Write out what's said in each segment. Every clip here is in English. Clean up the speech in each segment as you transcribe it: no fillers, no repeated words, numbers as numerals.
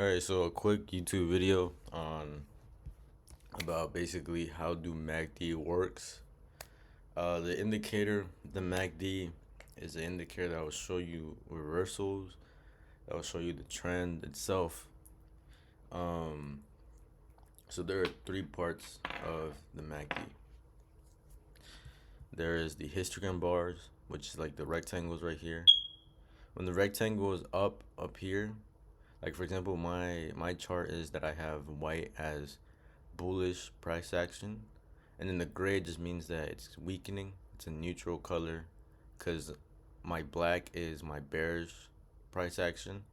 All right, so a quick YouTube video on about basically how do MACD works. The indicator, the MACD, is an indicator that will show you reversals, that will show you the trend itself. Um, so there are three parts of the MACD. There is the histogram bars, which is like the rectangles right here. When the rectangle is up here, like for example, my chart is that I have white as bullish price action, and then the gray just means that it's weakening. It's a neutral color, because my black is my bearish price action.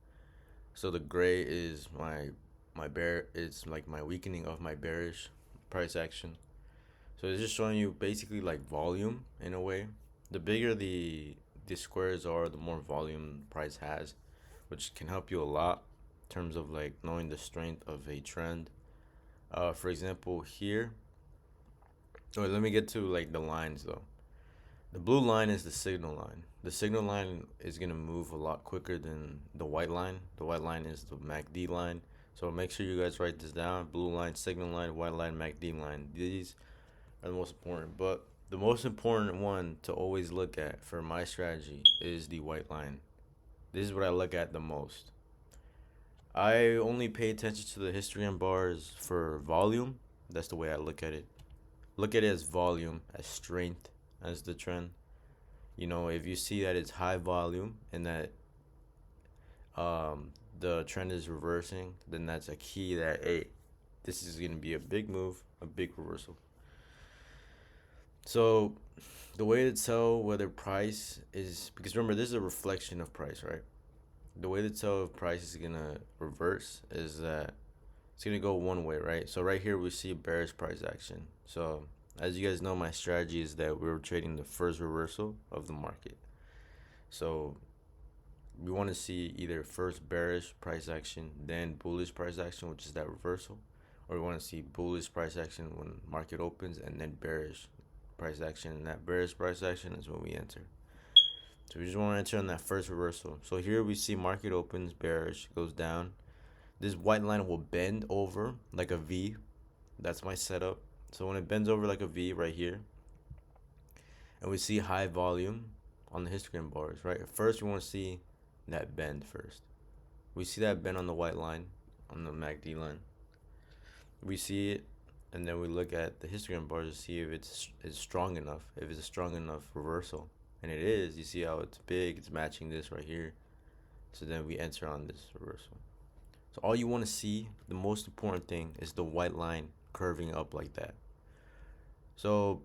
So the gray is my bear. It's like my weakening of my bearish price action. So it's just showing you basically like volume in a way. The bigger the squares are, the more volume the price has, which can help you a lot in terms of like knowing the strength of a trend. For example, here. Oh, let me get to like the lines though. The blue line is the signal line. The signal line is gonna move a lot quicker than the white line. The white line is the MACD line. So make sure you guys write this down. Blue line, signal line, white line, MACD line. These are the most important. But the most important one to always look at for my strategy is the white line. This is what I look at the most. I only pay attention to the histogram bars for volume. That's the way I look at it. Look at it as volume, as strength, as the trend. If you see that it's high volume and that the trend is reversing, then that's a key that, hey, this is going to be a big move, a big reversal. So the way to tell whether price is, because remember, this is a reflection of price, right? The way to tell if price is going to reverse is that it's going to go one way, right? So right here we see bearish price action. So as you guys know, my strategy is that we're trading the first reversal of the market. So we want to see either first bearish price action, then bullish price action, which is that reversal, or we want to see bullish price action when market opens, and then bearish price action. And that bearish price action is when we enter. So we just want to enter on that first reversal. So here we see market opens bearish, goes down. This white line will bend over like a V. That's my setup. So when it bends over like a V right here, and we see high volume on the histogram bars, right? First, we want to see that bend first. We see that bend on the white line, on the MACD line. We see it, and then we look at the histogram bars to see if it's strong enough, if it's a strong enough reversal. And it is. You see how it's big, it's matching this right here. So then we enter on this reversal. So all you want to see, the most important thing, is the white line curving up like that. So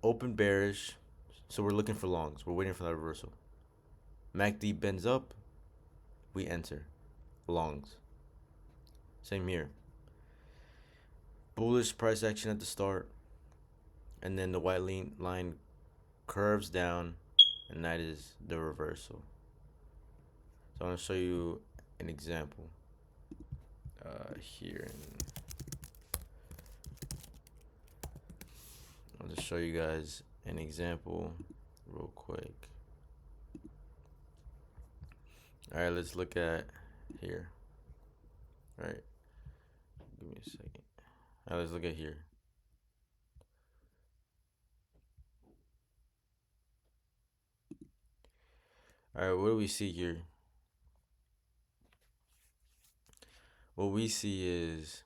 open bearish. So we're looking for longs. We're waiting for that reversal. MACD bends up, we enter. Longs. Same here. Bullish price action at the start, and then the white line curves down, and that is the reversal. So I'm going to show you an example here. I'll just show you guys an example real quick. All right, let's look at here. All right, give me a second. All right, let's look at here. All right, what do we see here? What we see is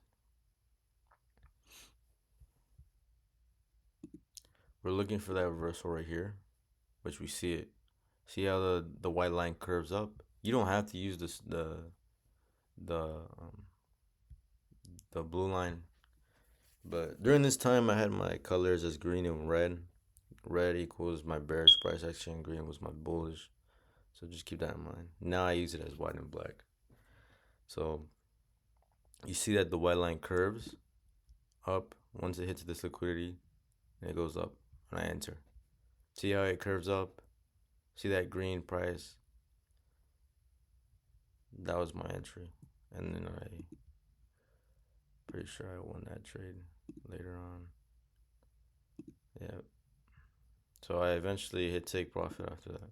we're looking for that reversal right here, which we see it. See how the white line curves up? You don't have to use the um, the blue line, but during this time I had my colors as green and red. Red equals my bearish price action, green was my bullish. So just keep that in mind. Now I use it as white and black. So you see that the white line curves up once it hits this liquidity, and it goes up when I enter. See how it curves up? See that green price? That was my entry. And then I pretty sure I won that trade later on. Yeah. So I eventually hit take profit after that.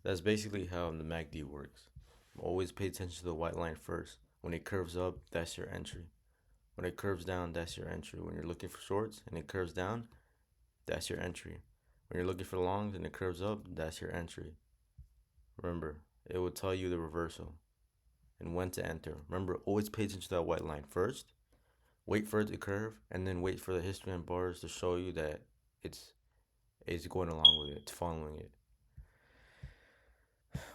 That's basically how the MACD works. Always pay attention to the white line first. When it curves up, that's your entry. When it curves down, that's your entry. When you're looking for shorts and it curves down, that's your entry. When you're looking for longs and it curves up, that's your entry. Remember, it will tell you the reversal and when to enter. Remember, always pay attention to that white line first. Wait for it to curve, and then wait for the history and bars to show you that it's it's going along with it. It's following it.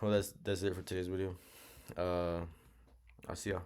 Well, that's it for today's video. Uh, I'll see y'all.